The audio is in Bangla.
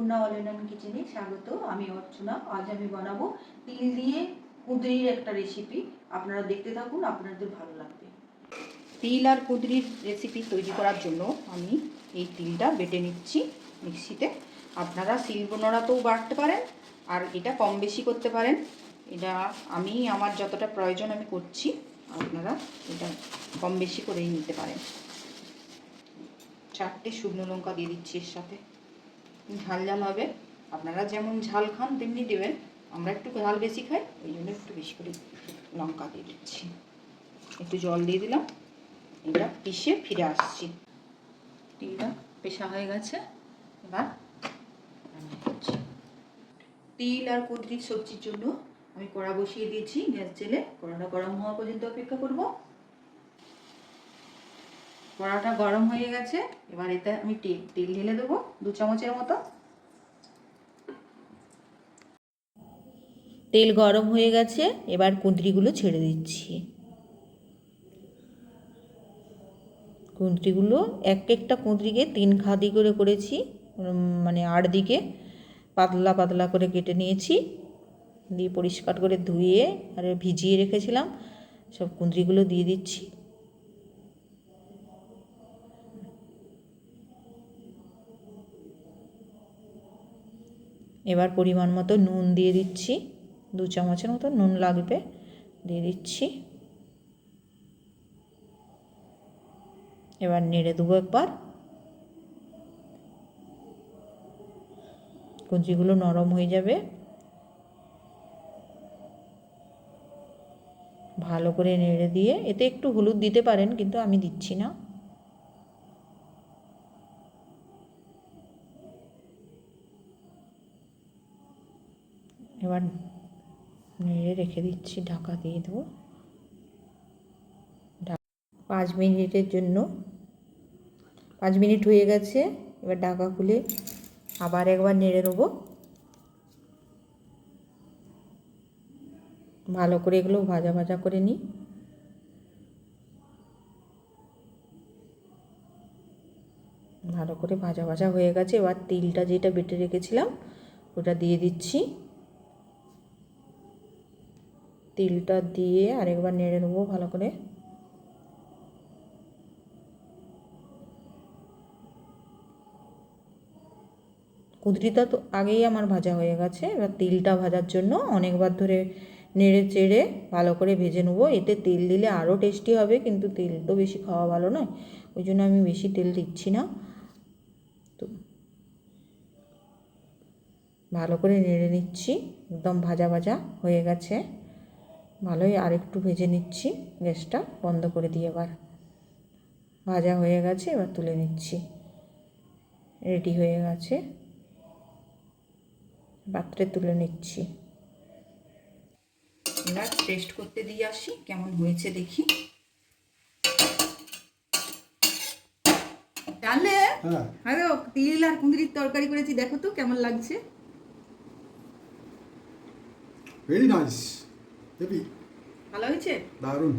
অন্নপূর্ণা অল ইন ওয়ান কিচেনে স্বাগত। আমি অর্চনা। আজ আমি বানাবো তিল দিয়ে কুঁদরির একটা রেসিপি। আপনারা দেখতে থাকুন, আপনাদের ভালো লাগবে। তিল আর কুঁদরির রেসিপি তৈরি করার জন্য আমি এই তিলটা বেটে নিচ্ছি মিক্সিতে। আপনারা শিলনোড়াতেও বাটতে পারেন, আর এটা কম বেশি করতে পারেন। এটা আমি আমার যতটা প্রয়োজন আমি করছি, আপনারা এটা কম বেশি করেই নিতে পারেন। 4টে শুকনো লঙ্কা দিয়ে দিচ্ছি এর সাথে। ঝাল ঝাল হবে, আপনারা যেমন ঝাল খান তেমনি দেবেন। আমরা একটু ঝাল বেশি খাই, ওই জন্য একটু বেশি করে লঙ্কা দিয়ে দিচ্ছি। একটু জল দিয়ে দিলাম, এটা পিষে ফিরে আসছি। তিলটা পেশা হয়ে গেছে, এবার তিল আর কুঁদরির সবজির জন্য আমি কড়া বসিয়ে দিয়েছি গ্যাস জেলে। কড়াটা গরম হওয়া পর্যন্ত অপেক্ষা করব। কড়াটা গরম হয়ে গেছে, এবার এতে আমি তেল ঢেলে দেবো 2 চামচের মতো। তেল গরম হয়ে গেছে, এবার কুঁদরিগুলো ছেড়ে দিচ্ছি। কুঁদরিগুলো একটা কুঁদরিকে 3 খাদি করে করেছি, মানে 8 দিকে পাতলা পাতলা করে কেটে নিয়েছি, দিয়ে পরিষ্কার করে ধুয়ে আর ভিজিয়ে রেখেছিলাম। সব কুঁদরিগুলো দিয়ে দিচ্ছি। এবার পরিমাণ মতো নুন দিয়ে দিচ্ছি, 2 চামচের মতো নুন লাগবে, দিয়ে দিচ্ছি। এবার নেড়ে দেবো একবার। কুঁদরিগুলো নরম হয়ে যাবে, ভালো করে নেড়ে দিয়ে এতে একটু হলুদ দিতে পারেন, কিন্তু আমি দিচ্ছি না। এবার নেড়ে রেখে দিচ্ছি, ঢাকা দিয়ে দেবো 5 মিনিটের জন্য। 5 মিনিট হয়ে গেছে, এবার ঢাকা খুলে আবার একবার নেড়ে নেবো। ভালো করে এগুলো ভাজা ভাজা করে নিই। ভালো করে ভাজা ভাজা হয়ে গেছে, এবার তিলটা যেটা বেটে রেখেছিলাম ওটা দিয়ে দিচ্ছি। তিলটা দিয়ে আরেকবার নেড়ে নেবো ভালো করে। কুঁদরিটা তো আগেই আমার ভাজা হয়ে গেছে, এবার তিলটা ভাজার জন্য অনেকবার ধরে নেড়ে চেড়ে ভালো করে ভেজে নেবো। এতে তেল দিলে আরও টেস্টি হবে, কিন্তু তেল তো বেশি খাওয়া ভালো নয়, ওই জন্য আমি বেশি তেল দিচ্ছি না। তো ভালো করে নেড়ে নিচ্ছি, একদম ভাজা ভাজা হয়ে গেছে। ভালোই আরেকটু ভেজে নিচ্ছি, গ্যাসটা বন্ধ করে দিয়ে। এবার ভাজা হয়ে গেছে, এবার তুলে নিচ্ছি। রেডি হয়ে গেছে, পাত্রে তুলে নিচ্ছি। এবার টেস্ট করতে দিয়ে আসি, কেমন হয়েছে দেখি। জানলে হ্যালো, তিল আর কুঁদরির তরকারি করেছি, দেখো তো কেমন লাগছে। ভেরি নাইস, হেভি, ভালো হয়েছে, দারুণ।